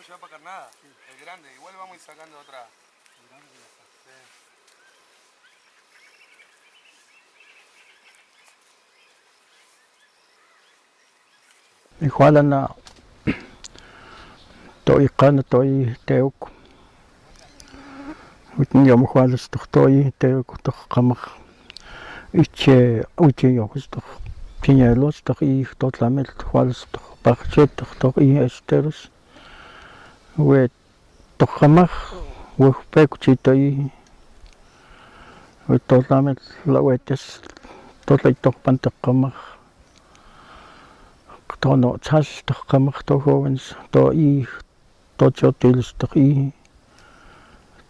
podemos llevar para carnada, sí. El grande, igual vamos a ir sacando otra. El grande ya está. Sí. Igual na toy qana toy teuk. Witn yom igual toy teuk toqamaq. Iche yojos toq. Piñelos toq y totlamel igual toq pajche toq y esteros. We toqamaq wejpek chitoy. We totlamel la wetes totlay toqpan toqamaq. Tono chas toqamaq to jóvenes to y tochotiles toq y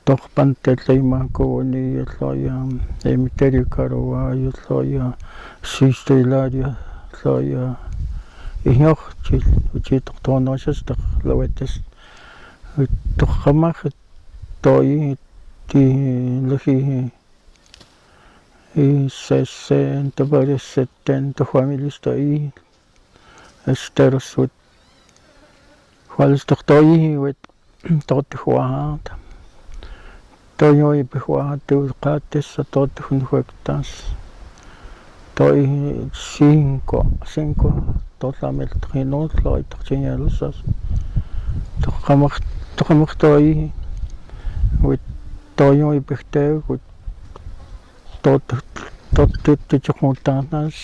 toqpan tetleyman koni tloya cementerio Carovayo tloya Sistilaria tloya iñoj chitoq tonochas toq la wetes toqamaq toy ti leji y 60 varios 70 familias toy esteros with juales toqtoy with totijuat toy bejuat tuqates totijuectas toy 5 totlamel trinol toy tochiñalusas toqamaq toy with toy behteu with totichuqtanas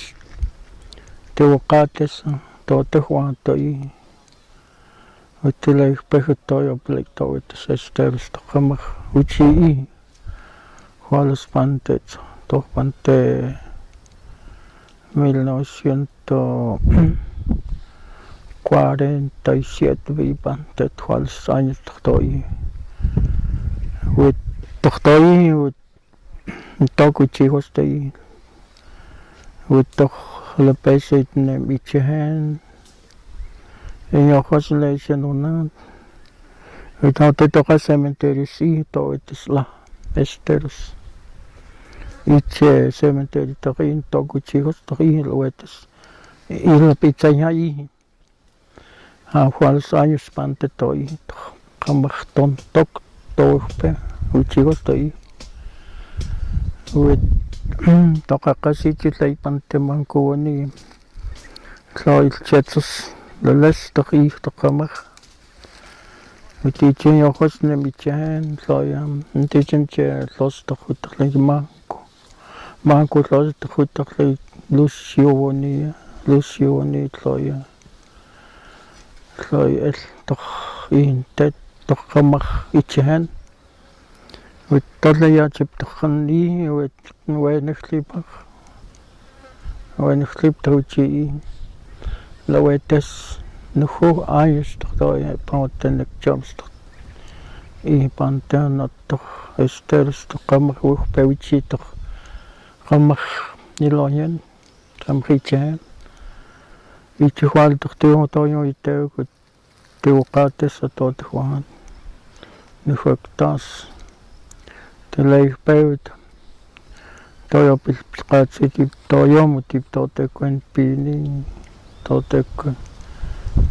tuqates totijuat toy utilay pejtoy pleito with esteros toqamaq uchi juales pantes toqpante 1947 vipante juales años toqtoy with toqtoy with tokuchijos toy with toq la pesit ne michen en ojos le dicen te toca cementerio sí todo la esteros iche cementerio toqin tokuchijos toqin luetes y la pizza ahí a juales años pante toy qamaqton tok tope uchijos toy with toqa casi chitlay pante manconi tloy chetsos les toqi toqamaq utichen ojos ne michen tloy utichen che los toqlay manco los toqlay lucioni tloy el toq intet toqamaq ichen with totlaya chip toqani with wenexlipaq tochi la wetes nuju años toqtoy pantenek chams y pantano toq esteros toqamaq wejpewichi toqamaq niloyen qamqichen ichijual toqtiw toyo itew tiwqates totijuan nujuektas telay pewt toyo pilqatziki toyo mutip totekuen pini totekuen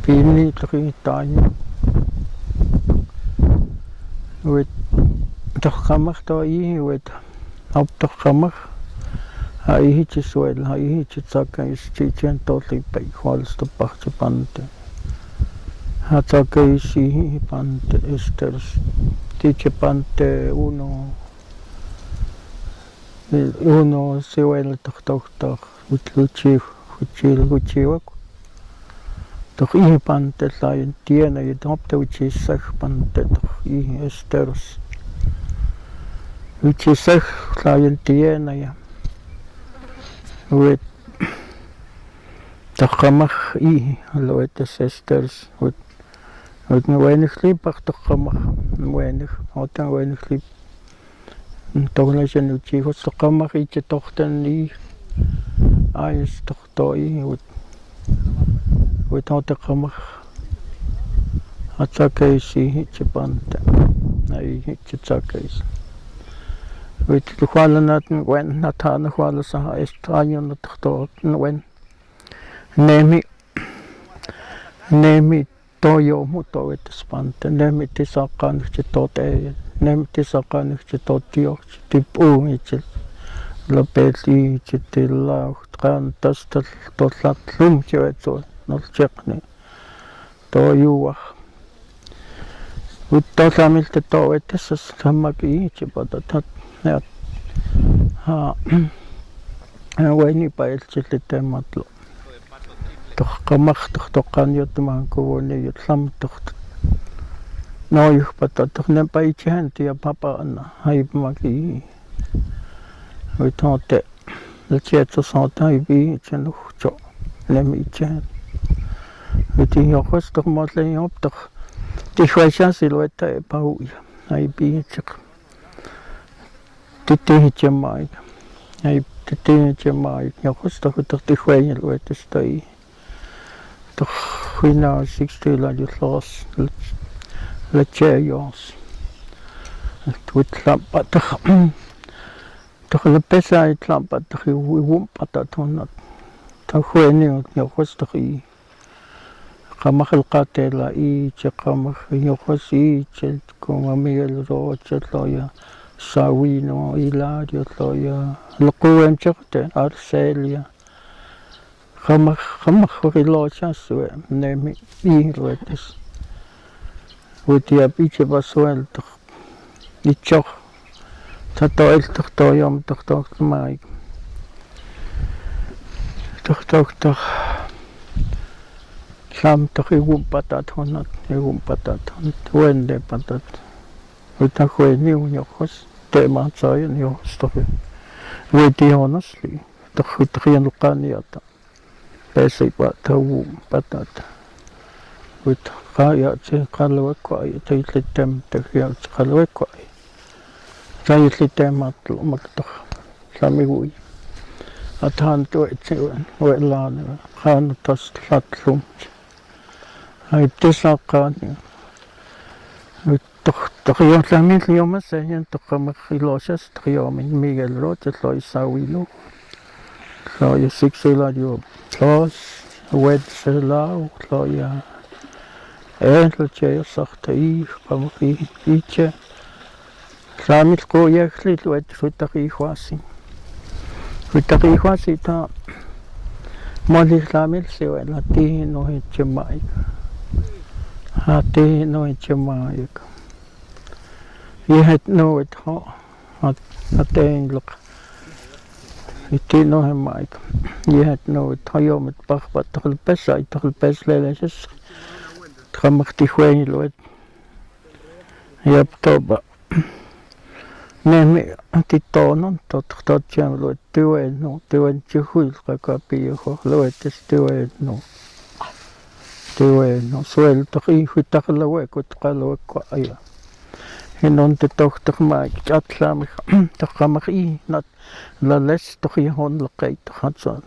pini toqi taño with toqamaq toy with toqamaq ahí chisuela ahí chitzaka chichen totlipay juales topajche pante hatzaka isi pante esteros tiche pante uno siwel toq uchiwak toq i pante tlayen tiene y topte uchisaj pante toq i esteros uchisaj tlayen tiene ya with toqamaq i loetes esteros with wenexlipaq toqamaq wenej otan wenexlip toqlachen uchijos toqamaq iche toqten i años toqtoy with toqamaq atzakaysi chipante ahí chitzakaysi with jualanatn wen natana jualasa extraño no toqto wen nemi toyo muto etaspante nemi tisaqaanigti tote nemi tisaqaanigti totiorti tipuungitil lapelliitit tillauqtran tastal tollatlum tietso nolcheqni toyuaq uttosamilta toetessas sammaki patat ja Wayni paelchilli tematlo toqqamartoq toqqaniutmaan kuuni tlamtoq noyuhpatat nem pajchen tia papana haipmaki utote Lhatetsel santai bi chenucho nemichen uti yoqostoq motlen yoptoq tihwaisha silueta pauya haibi chik titichemai hai titichemai yoqostoq tihwain luetestoi toq huina 60 la los Lhatetsel tutlampatoq toqlepesa itlampatoq iwumpatatonnat tajueni yoqostoq i qamaqlqatela i cheqamaq yoqosi como Miguel Rocha tloya Sawino Hilario tloya lquenchaqte Arcelia qamaq rilochasue nemi iruetes utia piche basueltoq ichoq tatoeltoq toyom toqtoqmai toqtoq Samtoq iwumpatat honat iwumpatat wende patat utajueni uñojos tematsayan yostoq wetionosli toqrianqaniata pesaipa tawu patat ut qaya tse qalwaqqa taytlitem taqiya qalwaqqa taytlitematlo maktoq samiwi atanto etsewan welana qanatas tlatlum Haiptisaqaani toqyotlamil yomasayan toqamaqiloshas toqyomin Miguel Rocha tloy Sawilo tloy Sixelario tlos Lhatetsel tloy Lhatetsel qamaqi pajche tlamil qoyaqli luetfutaqihuasi futaqihwasi ta molihlamil siwa latino hechemai hati no hechemai yehet no et ho hatein look iti no hemai yehet no et hoyom et pachpat tolpesa tolpesleleses tramachtihueni loet yaptoba nemi antitonon totjam loet tuen chihuil qaqapillo loetes tueno suelto ihutaqlawekut qalwekqa aya hinonte toqtaqma atlam taqamaqi nat lales toqihon laqait hatsan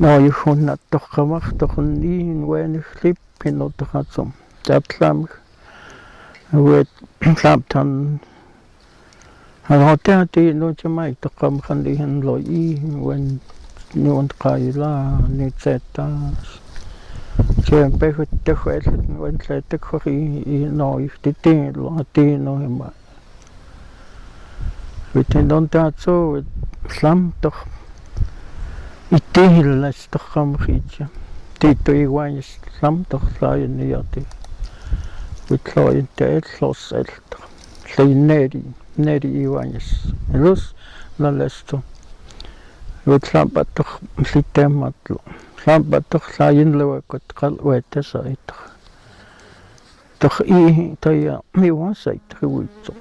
no yuhunat toqamaq toqnin wen flip hinot hatsum atlam wet flaptan Hanoteati no chamai toqamqandihan loi wen nuont qaila nitsetas siempre te fue wen te corri no iftitin lo atino hema witendon tatso slam toch itil las toqam khitja tito igual slam toch lain niati witloin te los elt neri iguanes los la lesto witlampatoq sitematlo sampatoq sayinlo kot qalwete sait toq I toya miwasait huitso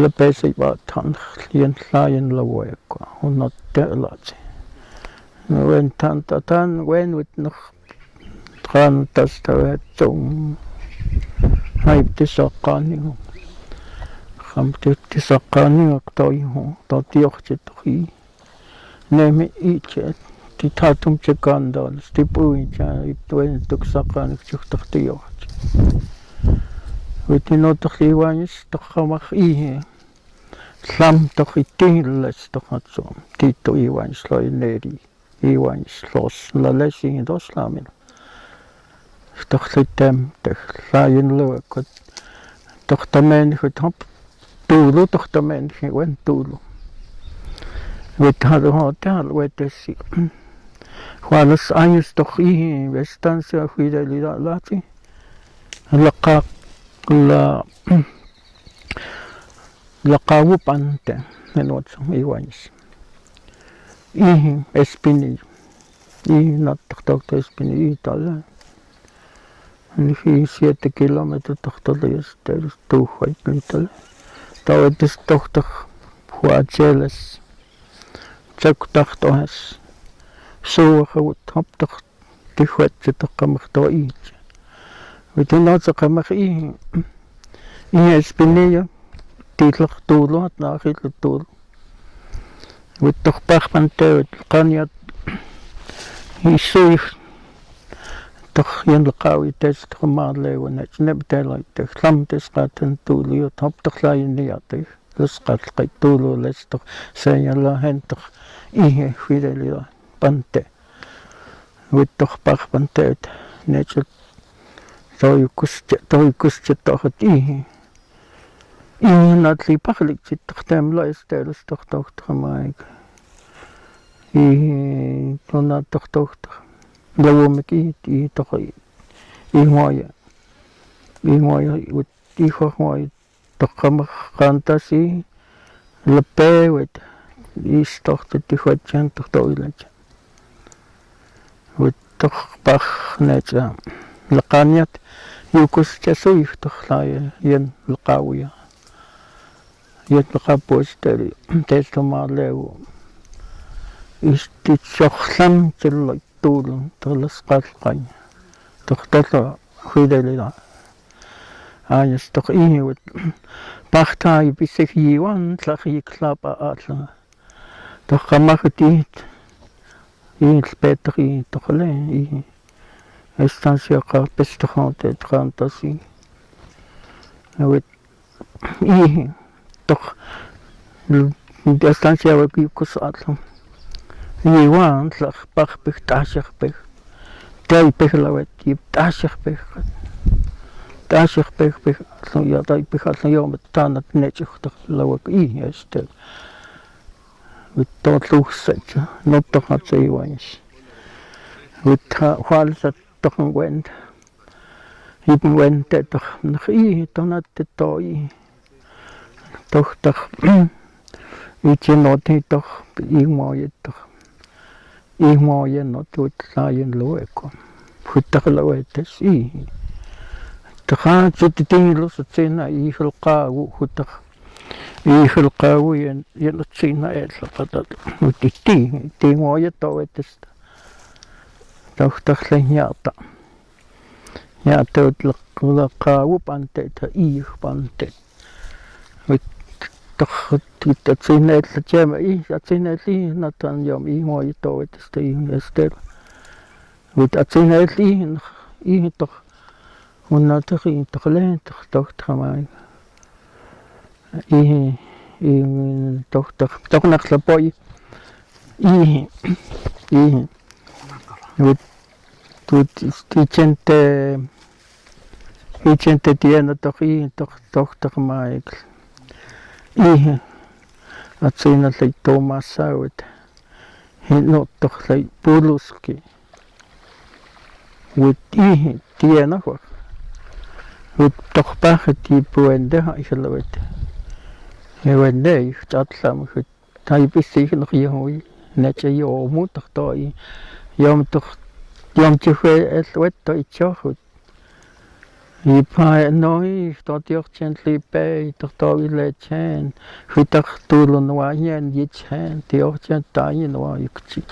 la pesai ba tan lien sayinlo weko unot telati wen tan wen wit noch tran tastawet tum haiptisaqani Hamtisaqani toiho totioqchitoqi nemi ichet titatum chekandal stipuicha ituen tuksaqani chuqtaqtioq witinotoqliwanis toqamaq ihe slam toqitilles toqatso tito iwanis loineri iwanis los lalesin dos lamin Torlitem laien luekot tortamen hop tuulu tortamen wen tuulu wethalo hotel wetesi Juanes años toch estancia fidelidad lati la cawupante en otro iguanes espinillo no doctor espinillo tal y 7 kilómetros doctor tu fue tal todo es doctor Lhatetsel Chakutachtohas so hop toch die wet toch kamach toi weet nou zo kamach espinillo titlach tulo at nakitlo tulo weet toch pachpante kan je isoy toch yen lakawi tes toch maadlewe net nebtelay toch lamtes qaten tulo hop toch lain niate los qat tulo les toch señala hen toch fidelidad pante weet toch pachpante net toi kuste toch het natli pachlik toch temla estelos toch maik tona toch lawomiki toch moya weet moya toch fantasi lepe weet is toch de goed toch toilet weet toch pach net laqaniat yukuste soy toch laie yen laqawiya yet laqapostel testomalew is dit sochlam til tuul tolas qalqan toch tolo fidelidad años toch weet pachtai bisig yiwan tlaqi klapa atla toch kamakhtit petri toch le estancia pestronte trantasi weet toch estancia kus atla yiwan tlaq pach pchtashig pech tay pechlawet tashig pech tashig pech so ja tay pech yom tanat netjig toch lawak este met tot luchset not toch hat ze yiwans met falsa toch een wend hippen wend toch nog tonat toi toch weet je not toch mooi toch mooi not tot laien loeko goed toch loetes toch gaat het ding los het zijn goed toch je het zien dat moet die mooie toch is toch lenyata ja tot laqawu pante pante toch het zien het jema dat zien het natan yom mooie toch is de het zien het toch وناتخ تخلين تخ تخماي تخ نخل بوي تيجنت تيانا تخ تخماي أتصينا لي توماس ساوت هنو تخ لي بولوسكي وتيه تيانا وخ toch pach die puende isolowet wende chatlam hij bisig nog je net je moet toch toi yom toch yom chwe es wet toi choch je pa noi tot je gently pe toch toi le chen goed toch tulon wa yen je chen die och chen tai no ikchi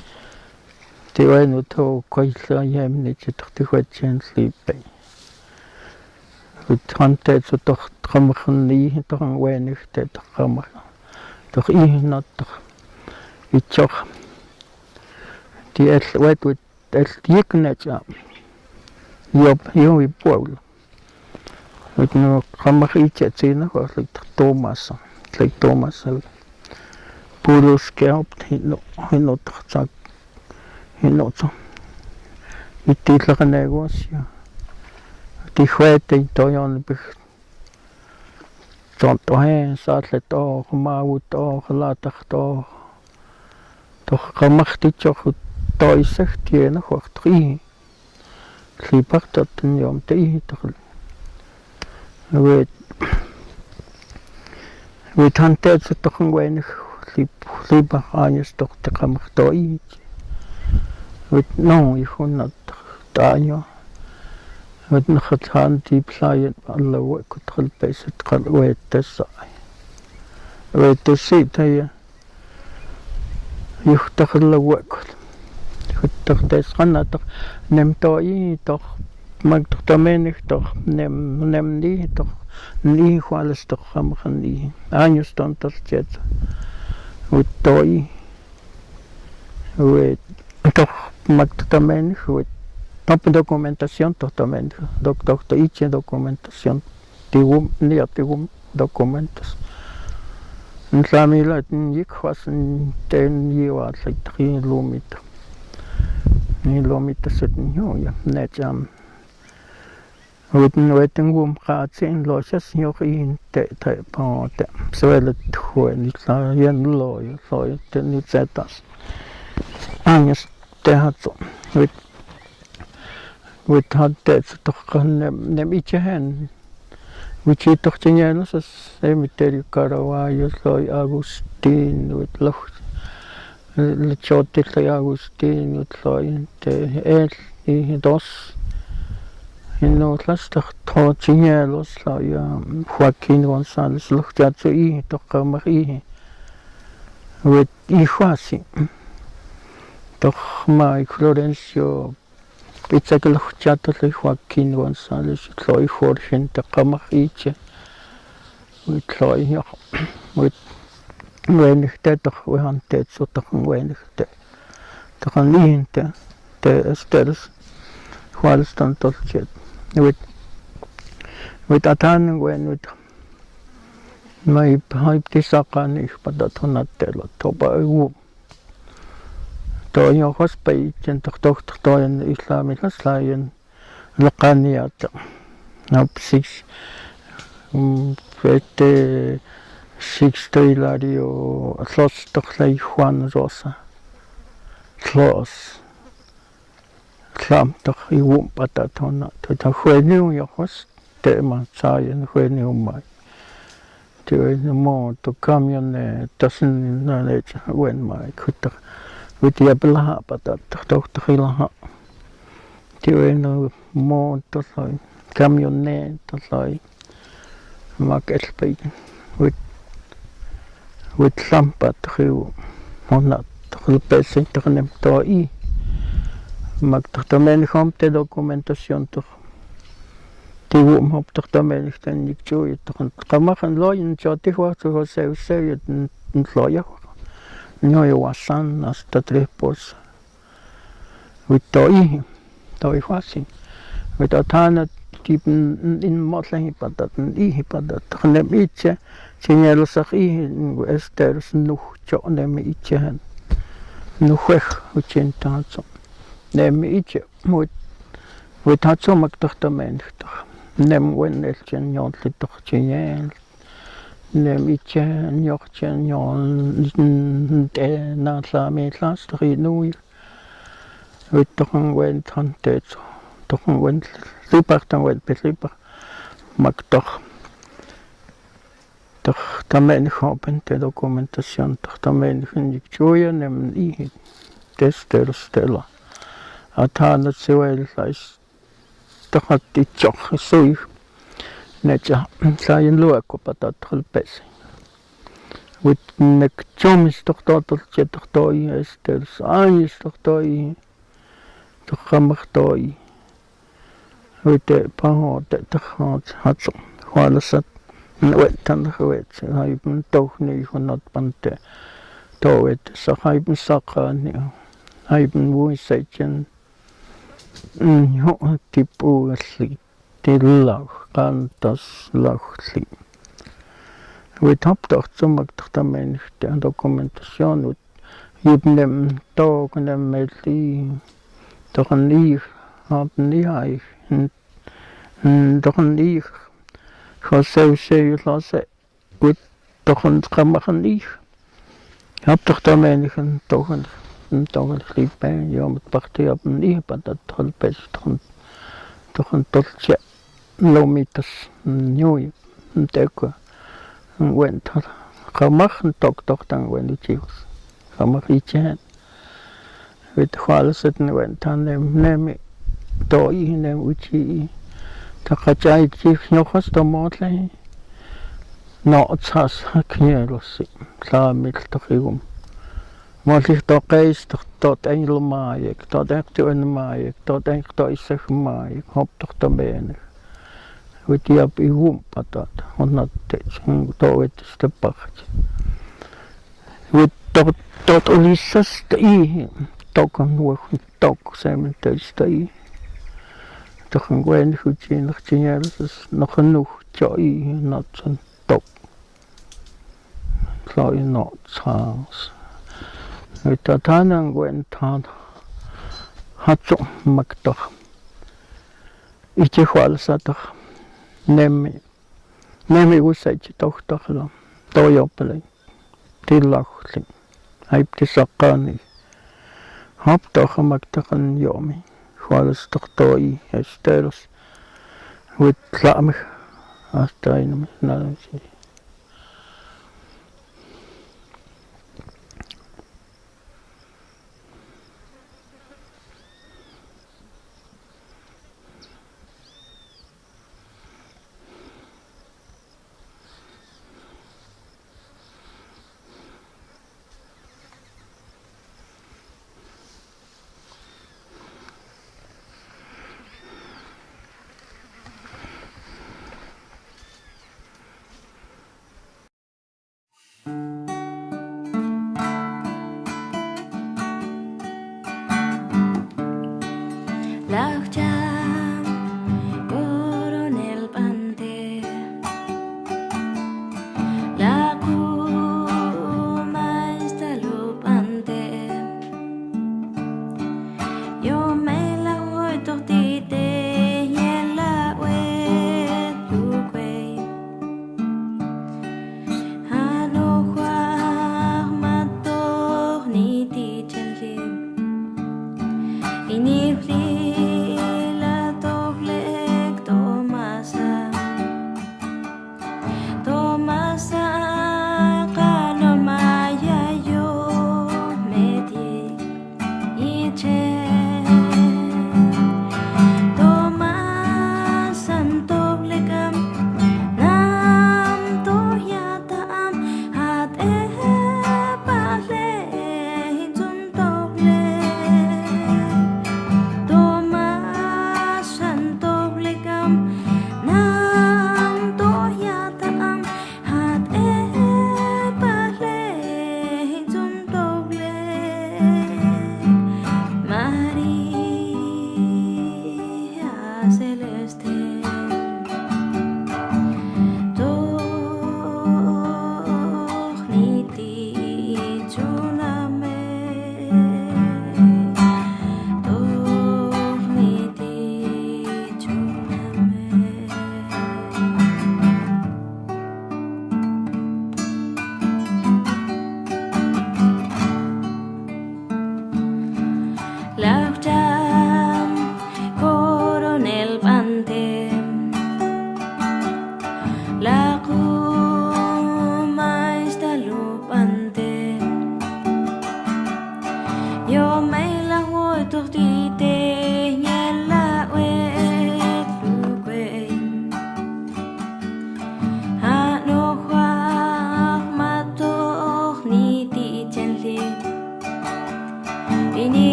die wen to koi sa yem net toch te goed gently pe het hanteert zo toch gaan niet toch een weinig tijd gaan toch not toch iets toch die het weet het die net ja je pool het nu gaan iets zien nog Thomas Pulos kelpt hin toch zak hin zo het is een negocio tijuete y toyon tontohen saatle to mawu to latag to toch kamachti choch toisech tiene hochtri klipachtat yom tei toch we tantet ze toch een weinig lipa años toch te kamachtoi we no hijo not daño we nog het hand die playen alle we kutral peset kal we tesai we te sit hij yuch toch alle we goed toch des kan toch nem toi toch mag toch tamenig toch nem die toch niet alles toch gaan die años tantos jet we toi we toch mag toch tamenig we top documentación toch tamenig toch iets documentación tigum niet tigum documentos en familie ik was een 10 jaar geleden kilometer kilometer zit ja net jam weten we gaat zijn losjes nog in te paate zoals het gewoon niet zijn looi te niet zetas años te had zo we had het toch nem iets hen we toch tienes es cementerio Caravaggio soy Agustín we lucht le chote soy Agustín we soy te y dos en otras toch tienes soy Joaquín González lucht ja zo I toch maar I we así toch maar Florencio pizza que lucht ja toch Joaquín González soy Jorge te kamar ietsje we soy ja we weinig tijd toch we gaan tijd zo toch weinig tijd toch een liente te stels cuál están todos jet we tatan we my tisakan ik padat honatelo toba u to yo hospay chen toch to in islamic slayen laqaniyat nou precies vete Sixto Hilario Los toch lei Juan Rosa Los Klam toch I won't patat honat to jueniu yo host tema sayen jueniu mai to mo to camion doesn't knowledge when my kutter with the abla patat toch ilaha to no mo to sai camion to sai market pay with lampa toch honat toch pesen toch nem to I mag toch tamen kom te documentación toch die we op toch tamen dan ik joe toch kamar en loyen chote ho so se en loya no yo wasan hasta 3 pos with toi fácil with atana typen in motlen patat I patat nem itje señalo sag I esters nog cho nem itje nog weg 80 so nem itje moet had zo mag toch tamen toch nem wen el chen toch chen nem itje nyoch chen te na la me klas toch nu we toch een wen tante toch een wen super dan wel beslipper mag toch tamen hopen te documentación toch tamen ik joe nem I tester stella atana se wel is toch had die choch so net ja saien loako patat hulpes with nek chomis toch tot toch toi ester is toch toi toch kamach toi with de paho toch had zo alles we dan gewet hij ben toch niet van dat pante to het zo hij ben sakan hij ben woe sechen jo tipo asli de lag kantas lagli we top toch zo mag toch dan mijn documentación we hebben toch een met die toch een lief had niet hij Doch nicht. José Lose, gut, doch ein Kammer nicht. Hab doch da menigen toch een liep bij, ja, met partie op een niet, maar dat had best toch een totje lomitas, een nieuw, een teken, een winter. Kamar een toch dan winter chicos. Kamar iets. Weet je, alles het een winter neem toi neem uchi. Dat gaat jij chief nog eens de motle. Nou, het has knielos, klaar met toch gewoon. Maar ik toch eens tot een maaiek, tot echt een maaiek, tot echt thuis zeg maaiek, hop toch te weinig. Weet je op je hoempa dat, want dat is een te pachje. Weet tot Olissa's te i, toch een nog toch zijn we thuis te i. Toch een weinig goedje nog is nog genoeg te i, not zo'n top. Zou je not zoals. Weet dat aan een winter had zo mak toch. Ik zeg wel eens dat toch neem me hoe zei je toch dan. Doe je opleiding. Die lachling. Hij heeft de zakken niet. Hop toch mak toch een jongen. Wel eens toch doe je stels. Hoe het laat me. Als het een naar hem zie.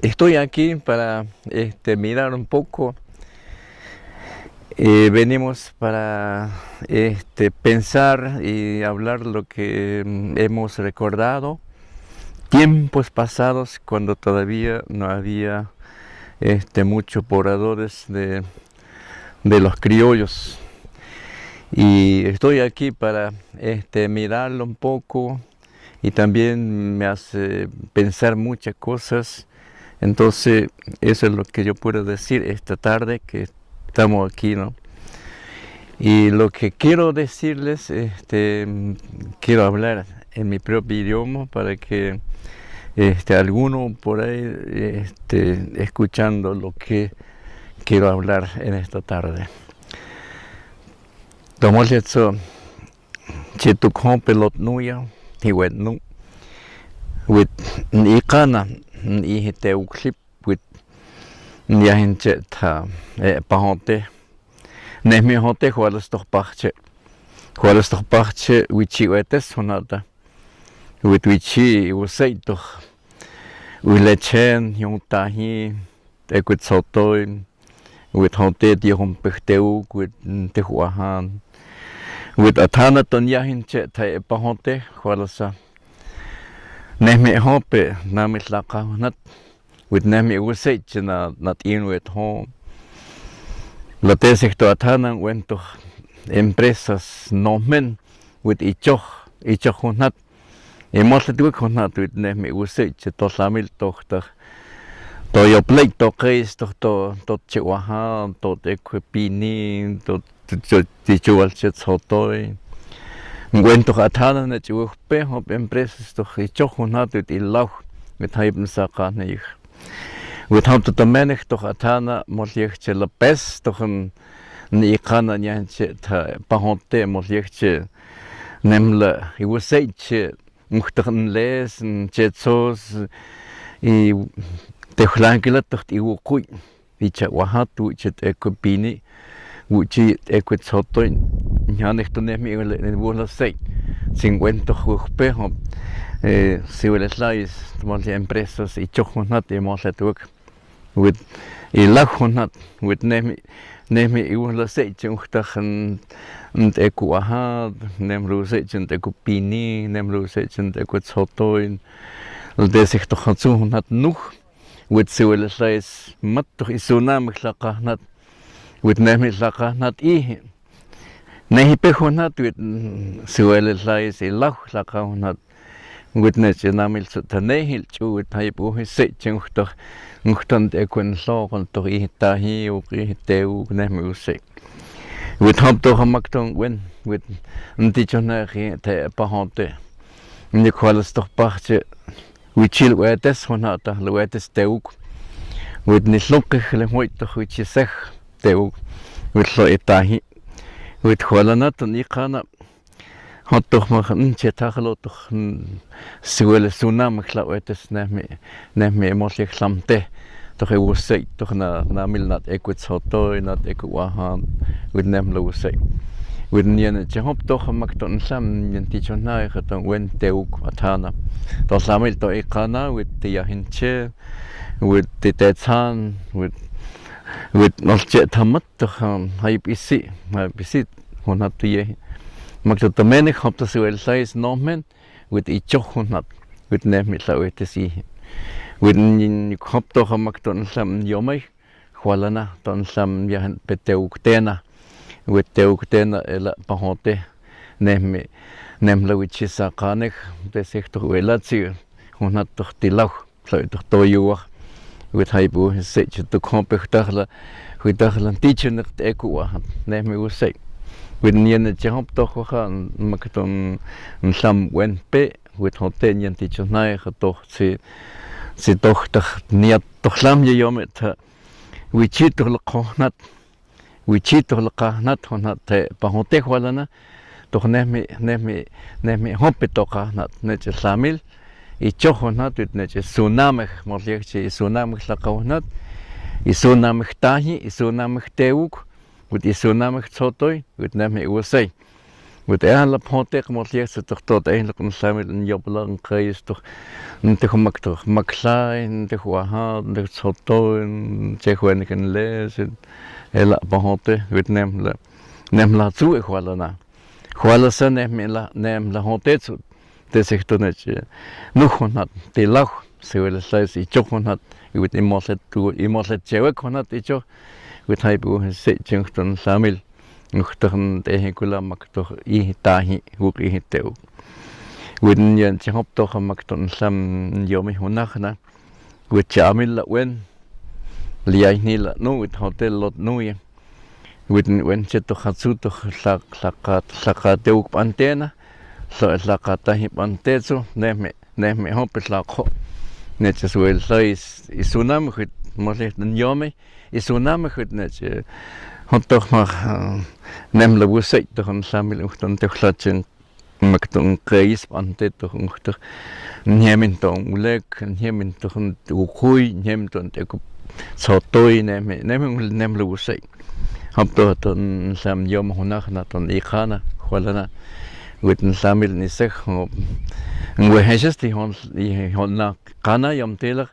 estoy aquí para mirar un poco. Venimos para pensar y hablar lo que hemos recordado. Tiempos pasados cuando todavía no había muchos pobladores de los criollos. Y estoy aquí para mirarlo un poco y también me hace pensar muchas cosas. Entonces eso es lo que yo puedo decir esta tarde que estamos aquí, ¿no? Y lo que quiero decirles, quiero hablar en mi propio idioma para que alguno por ahí escuchando lo que quiero hablar en esta tarde. Lhatetsel chitukon pelot nuya hiwet nu with ikana ihite uklip with yahinche ta pajche nehmi hote jualas toch pajche wichi wetes honata with wichi useito ulechen yontahi ekwit sotoin with hote diom pechteu with tehuahan with atana ton yahinche ta pajche jualasa nehmi hope namit laqahnat with nehmi useit na in with home Lhatetsel atana wento empresas nomen with ichoch honat emotletuik honat with nehmi useit to lamil tochter to yo plate to keyis to chiwaha to equipini to tichual chetotoi wento atana na chupe hop empresas to ichoch honat with ilau with haibn saqanich with how to the menig toch atana mollichtje lapes toch een ikana nyanche ta pahonte mollichtje nemle I useitje muchtern lesen chetsos I techlankela toch I ukui icha wahatu chet ekopini uchi ekwetsoto nyanig to nemi en wola sei 50 huppe hop siweleslais molli empresas ichochonat emolletuk with ilahonat with nemi iwla seitje uchtachen und ekuahad nemru seitje ekupini nemru seitje ekwetsotoin Lhatetsel toch hatsuhonat nuch with siweleslais mat toch isunam klaqahnat with nemi laqahnat I nehi pehonat with siweleslais ilah laqahnat with nech namil tanehil chu with haibu seitje uchtach Ngtan ekwen logon toch ihtahi ook ihteu nehmi usek. With hop toch hamakton wen with ntichonagi te pahonte. Nikwalas toch pajche wichil wetes honata wetes teuk. With nislonkig lemoit toch wichisech teuk. With lo itahi. With kwalanat ikana hot toch mag nchetaglo toch siwele sunam klawetes nehmi emoslik lamte toch usei toch na milnat ekwetsoto nat ekwahan with nemlo usei with nyen chehop toch makton sam ntichonai khaton wen teuk atana to samil to ikana with yahinche with tetsan with nolche tamat toch haipisi honat ye Magtotamenig hop to siweleslais nomen with ichochonat with nehmi Lhatetsel with hop to hamakton sam yomai jualana ton sam yahan peteuktena with teuktena ela pahonte nehmi nemla wichisaqanek Lhatetsel to Lhatetsel honat toch tilau toch toyuach with haibu seitje to kompechtarla huidaglan tichener ekuah nehmi usei with nyen chehop toch gaan makton sam wenpe with hoten yen tichonai toch si toch niat toch lam je yomet wichito lqahnat honat pahonte walana toch nehmi hope toch nat net samil ichochonat with net tsunami mollichtje tsunami laqawnat tsunami tahi tsunami teuk with isunamich tsotoi with nehmi usei with la pontek mo liek toch tot eigenlijk een samen een jobbelang keyis toch te gemak toch maklain te huaha te soto te gewoon kan lezen hela ponte with nem la zu na Huala sa nem la Lhatetsel te zegt dan het nog honderd te lach ze willen slechts iets honderd with imoslet chewek honderd iets with hij boe zit dan samen nog toch tegen kula mak toch tahi hoek teu with jen chop toch mak ton sam yomi honach na with chamil la wen liai ni la no with hotel lot no ye with wen che toch hatsu toch sakat teu antena so sakat hi antezo neme hop slakho net as well so is tsunami goed maar zegt een yomi is tsunami goed net had toch maar neem de woestijn toch een samen dan toch laten met een keyis ante toch toch nemen dan leuk nemen toch een goeie nemen dan ook zo toy neem de woestijn had toch dan samen jom honag na dan ik ga na gewoon met een samen niet zeg en we hebben die hond kana jom teler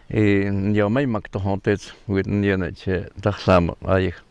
en jou mij maakt toch altijd met een jennetje dag samen eigenlijk